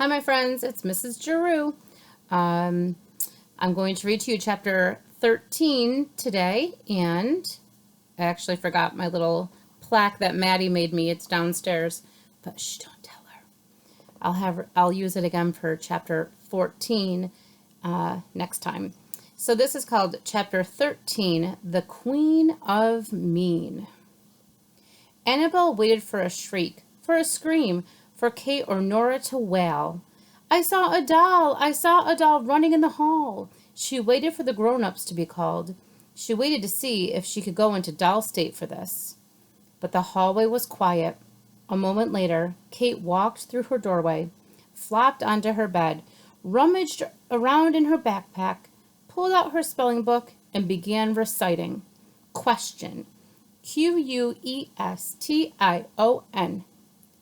Hi, my friends. It's Mrs. Giroux. Um, I'm going to read to you chapter 13 today, and I actually forgot my little plaque that Maddie made me. It's downstairs, but shh, don't tell her. I'll use it again for chapter 14 next time. So this is called chapter 13, The Queen of Mean. Annabelle waited for a shriek, for a scream, for Kate or Nora to wail. I saw a doll! I saw a doll running in the hall! She waited for the grown-ups to be called. She waited to see if she could go into doll state for this. But the hallway was quiet. A moment later, Kate walked through her doorway, flopped onto her bed, rummaged around in her backpack, pulled out her spelling book, and began reciting. Question. Question.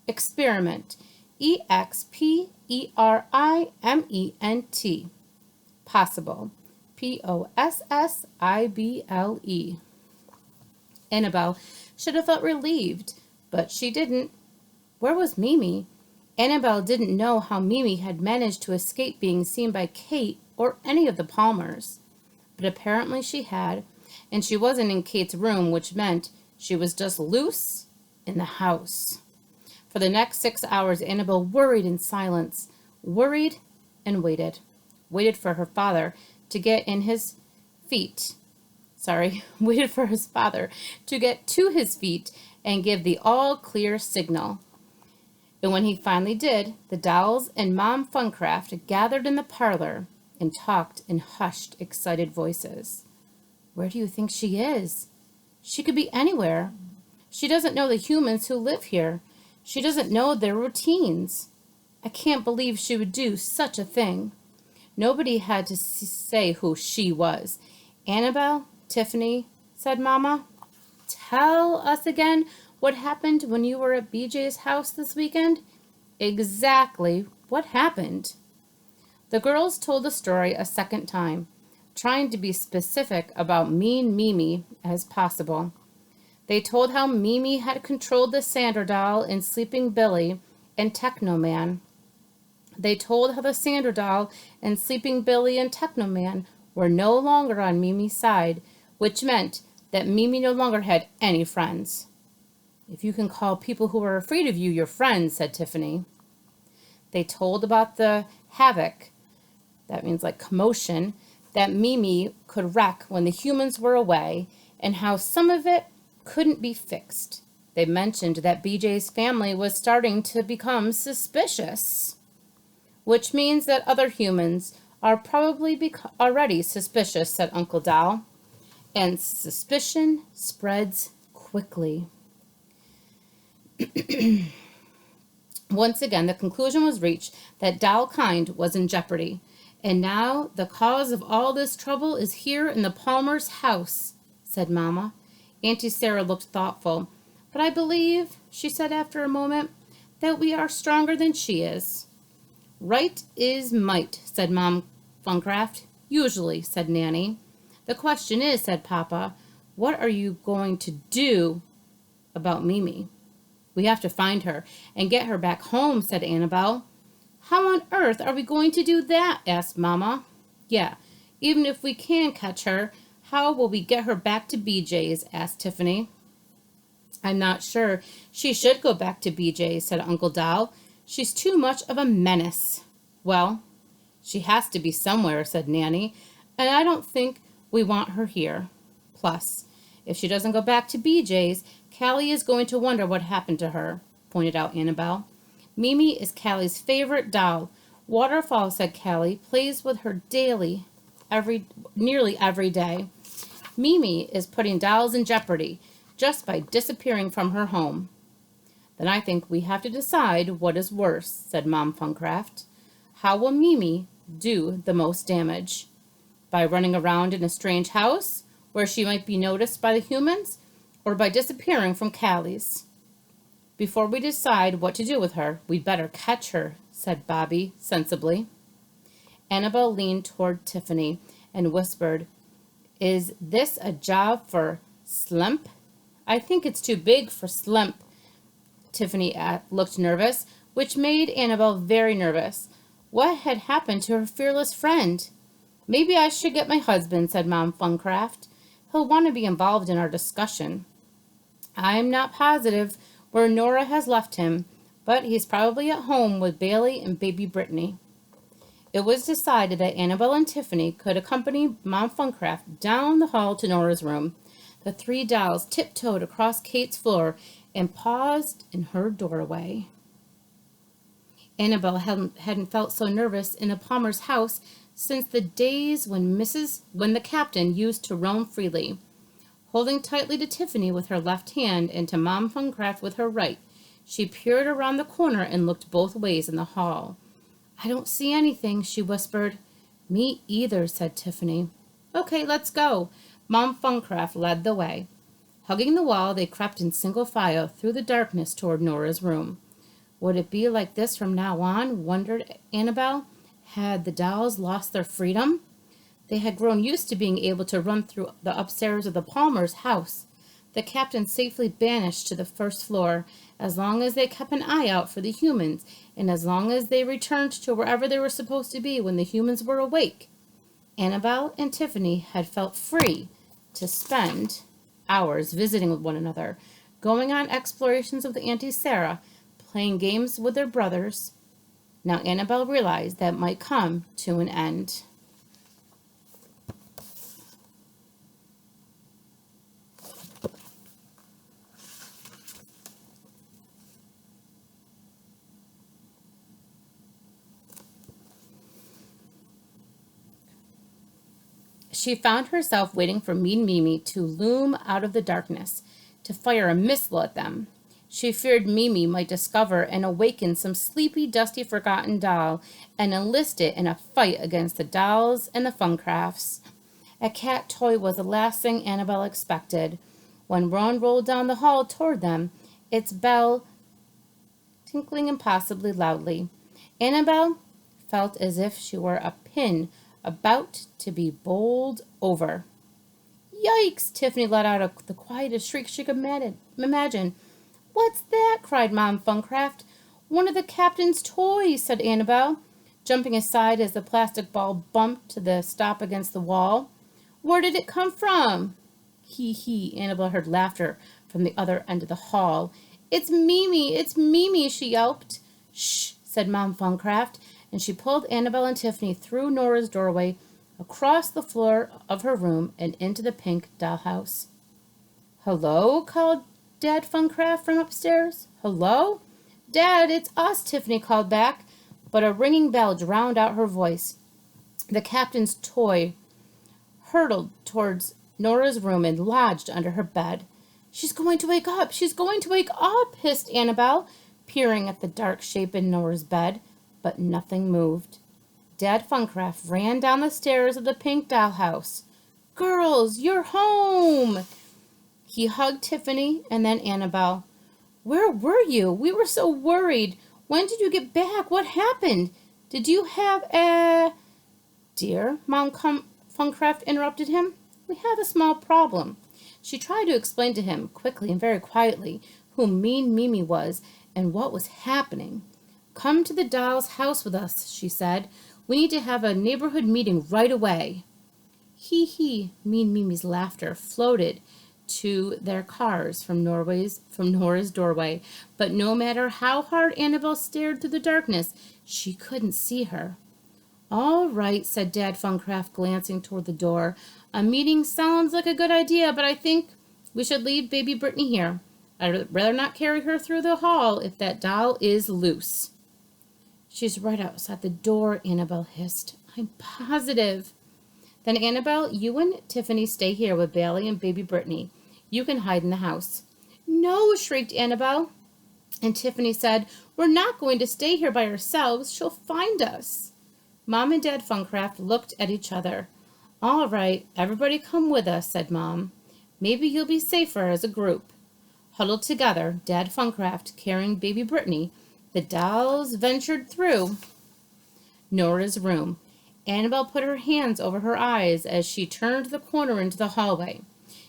Experiment. Experiment. Possible. Possible. Annabelle should have felt relieved, but she didn't. Where was Mimi? Annabelle didn't know how Mimi had managed to escape being seen by Kate or any of the Palmers. But apparently she had, and she wasn't in Kate's room, which meant she was just loose in the house. For the next 6 hours, Annabelle worried in silence, worried and waited. Waited for her father to get in his feet. Waited for his father to get to his feet and give the all-clear signal. And when he finally did, the dolls and Mom Funcraft gathered in the parlor and talked in hushed, excited voices. Where do you think she is? She could be anywhere. She doesn't know the humans who live here. She doesn't know their routines. I can't believe she would do such a thing. Nobody had to say who she was. Annabelle, Tiffany, said Mama. Tell us again what happened when you were at BJ's house this weekend. Exactly what happened. The girls told the story a second time, trying to be specific about mean Mimi as possible. They told how Mimi had controlled the Sander doll in Sleeping Billy and Techno Man. They told how the Sander doll and Sleeping Billy and Techno Man were no longer on Mimi's side, which meant that Mimi no longer had any friends. If you can call people who are afraid of you your friends, said Tiffany. They told about the havoc, that means like commotion, that Mimi could wreak when the humans were away, and how some of it couldn't be fixed. They mentioned that BJ's family was starting to become suspicious, which means that other humans are probably already suspicious, said Uncle Doll. And suspicion spreads quickly. Once again, the conclusion was reached that dollkind was in jeopardy. And now the cause of all this trouble is here in the Palmer's house, said Mama. Auntie Sarah looked thoughtful. But I believe, she said after a moment, that we are stronger than she is. Right is might, said Mom Funcraft. Usually, said Nanny. The question is, said Papa, what are you going to do about Mimi? We have to find her and get her back home, said Annabelle. How on earth are we going to do that? Asked Mama. Yeah, even if we can catch her, how will we get her back to BJ's? Asked Tiffany. I'm not sure she should go back to BJ's, said Uncle Doll. She's too much of a menace. Well, she has to be somewhere, said Nanny, and I don't think we want her here. Plus, if she doesn't go back to BJ's, Callie is going to wonder what happened to her, pointed out Annabelle. Mimi is Callie's favorite doll. Waterfall, said Callie, plays with her nearly every day. Mimi is putting dolls in jeopardy just by disappearing from her home. Then I think we have to decide what is worse, said Mom Funcraft. How will Mimi do the most damage? By running around in a strange house where she might be noticed by the humans, or by disappearing from Callie's? Before we decide what to do with her, we'd better catch her, said Bobby sensibly. Annabelle leaned toward Tiffany and whispered, Is this a job for Slump? I think it's too big for Slump. Tiffany looked nervous. which made Annabel very nervous. What had happened to her fearless friend? Maybe I should get my husband, said Mom Funcraft. He'll want to be involved in our discussion. I'm not positive where Nora has left him, but he's probably at home with Bailey and baby Brittany. It was decided that Annabel and Tiffany could accompany Mom Funcraft down the hall to Nora's room. The three dolls tiptoed across Kate's floor and paused in her doorway. Annabel hadn't felt so nervous in a Palmer's house since the days when the captain used to roam freely. Holding tightly to Tiffany with her left hand and to Mom Funcraft with her right, she peered around the corner and looked both ways in the hall. I don't see anything, she whispered. Me either, said Tiffany. Okay, let's go. Mom Funcraft led the way. Hugging the wall, they crept in single file through the darkness toward Nora's room. Would it be like this from now on, wondered Annabel? Had the dolls lost their freedom? They had grown used to being able to run through the upstairs of the Palmer's house. The captain safely banished to the first floor, as long as they kept an eye out for the humans, and as long as they returned to wherever they were supposed to be when the humans were awake. Annabel and Tiffany had felt free to spend hours visiting with one another, going on explorations with Auntie Sarah, playing games with their brothers. Now Annabel realized that might come to an end. She found herself waiting for Mean Mimi to loom out of the darkness, to fire a missile at them. She feared Mimi might discover and awaken some sleepy, dusty, forgotten doll and enlist it in a fight against the dolls and the Funcrafts. A cat toy was the last thing Annabel expected. When Ron rolled down the hall toward them, its bell tinkling impossibly loudly, Annabel felt as if she were a pin about to be bowled over. Yikes! Tiffany let out the quietest shriek she could imagine. What's that? Cried Mom Funcraft. One of the captain's toys, said Annabel, jumping aside as the plastic ball bumped to the stop against the wall. Where did it come from? Hee hee, Annabel heard laughter from the other end of the hall. It's Mimi, she yelped. Shh, said Mom Funcraft, and she pulled Annabel and Tiffany through Nora's doorway, across the floor of her room, and into the pink dollhouse. Hello, called Dad Funcraft from upstairs. Hello? Dad, it's us, Tiffany called back, but a ringing bell drowned out her voice. The captain's toy hurtled towards Nora's room and lodged under her bed. She's going to wake up! She's going to wake up! Hissed Annabel, peering at the dark shape in Nora's bed, but nothing moved. Dad Funcraft ran down the stairs of the pink dollhouse. Girls, you're home! He hugged Tiffany and then Annabel. Where were you? We were so worried. When did you get back? What happened? Did you have a... Dear, Mom Funcraft interrupted him. We have a small problem. She tried to explain to him, quickly and very quietly, who Mean Mimi was and what was happening. Come to the doll's house with us, she said. We need to have a neighborhood meeting right away. Hee hee, Mean Mimi's laughter floated to their cars from Nora's doorway, but no matter how hard Annabel stared through the darkness, she couldn't see her. All right, said Dad Funcraft, glancing toward the door. A meeting sounds like a good idea, but I think we should leave baby Brittany here. I'd rather not carry her through the hall if that doll is loose. She's right outside the door, Annabel hissed. I'm positive. Then, Annabel, you and Tiffany stay here with Bailey and baby Brittany. You can hide in the house. No, shrieked Annabel. And Tiffany said, we're not going to stay here by ourselves. She'll find us. Mom and Dad Funcraft looked at each other. All right, everybody come with us, said Mom. Maybe you'll be safer as a group. Huddled together, Dad Funcraft carrying baby Brittany, the dolls ventured through Nora's room. Annabel put her hands over her eyes as she turned the corner into the hallway.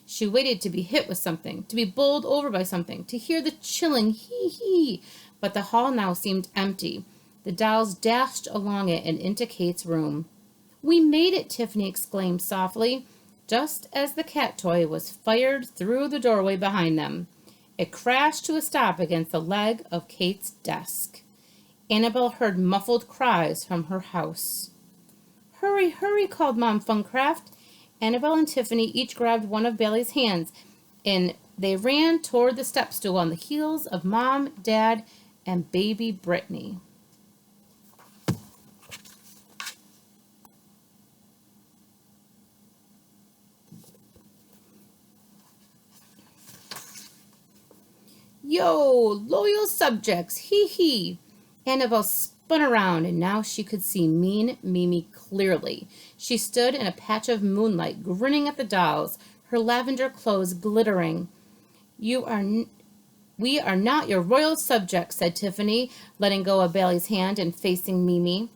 She waited to be hit with something, to be bowled over by something, to hear the chilling hee-hee, but the hall now seemed empty. The dolls dashed along it and into Kate's room. "We made it!" Tiffany exclaimed softly, just as the cat toy was fired through the doorway behind them. It crashed to a stop against the leg of Kate's desk. Annabelle heard muffled cries from her house. "Hurry, hurry," called Mom Funcraft. Annabelle and Tiffany each grabbed one of Bailey's hands, and they ran toward the step stool on the heels of Mom, Dad, and baby Brittany. "Yo, loyal subjects, hee hee." Annabelle spun around, and now she could see Mean Mimi clearly. She stood in a patch of moonlight, grinning at the dolls, her lavender clothes glittering. We are not your royal subjects," said Tiffany, letting go of Bailey's hand and facing Mimi.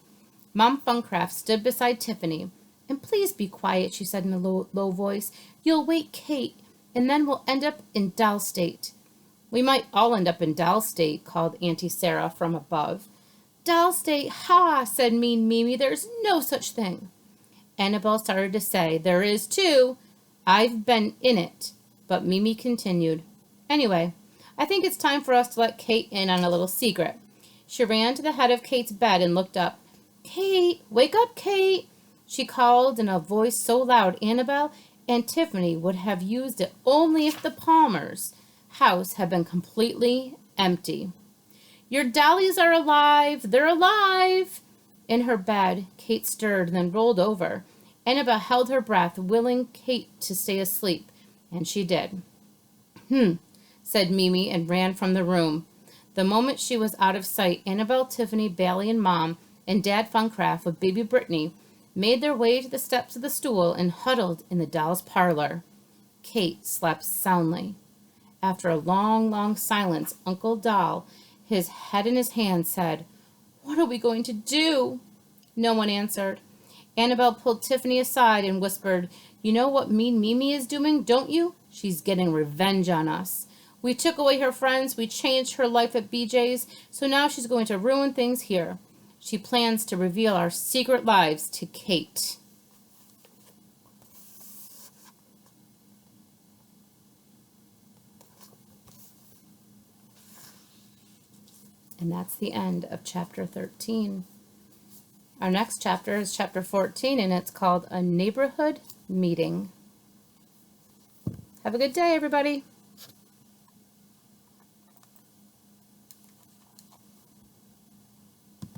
Mom Funcraft stood beside Tiffany. "And please be quiet," she said in a low voice. "You'll wake Kate, and then we'll end up in doll state." "We might all end up in doll state," called Auntie Sarah from above. "Doll state, ha!" said Mean Mimi. "There's no such thing." Annabelle started to say, "There is too. I've been in it." But Mimi continued, "Anyway, I think it's time for us to let Kate in on a little secret." She ran to the head of Kate's bed and looked up. "Kate, wake up, Kate," she called in a voice so loud Annabelle and Tiffany would have used it only if the Palmers' house had been completely empty. "Your dollies are alive! They're alive!" In her bed, Kate stirred, then rolled over. Annabelle held her breath, willing Kate to stay asleep, and she did. Said Mimi, and ran from the room. The moment she was out of sight, Annabelle, Tiffany, Bailey, and Mom, and Dad Funcraft with baby Brittany made their way to the steps of the stool and huddled in the doll's parlor. Kate slept soundly. After a long, long silence, Uncle Doll, his head in his hand, said, "What are we going to do?" No one answered. Annabelle pulled Tiffany aside and whispered, "You know what Mean Mimi is doing, don't you? She's getting revenge on us. We took away her friends, we changed her life at BJ's, so now she's going to ruin things here. She plans to reveal our secret lives to Kate." And that's the end of chapter 13. Our next chapter is chapter 14, and it's called A Neighborhood Meeting. Have a good day, everybody.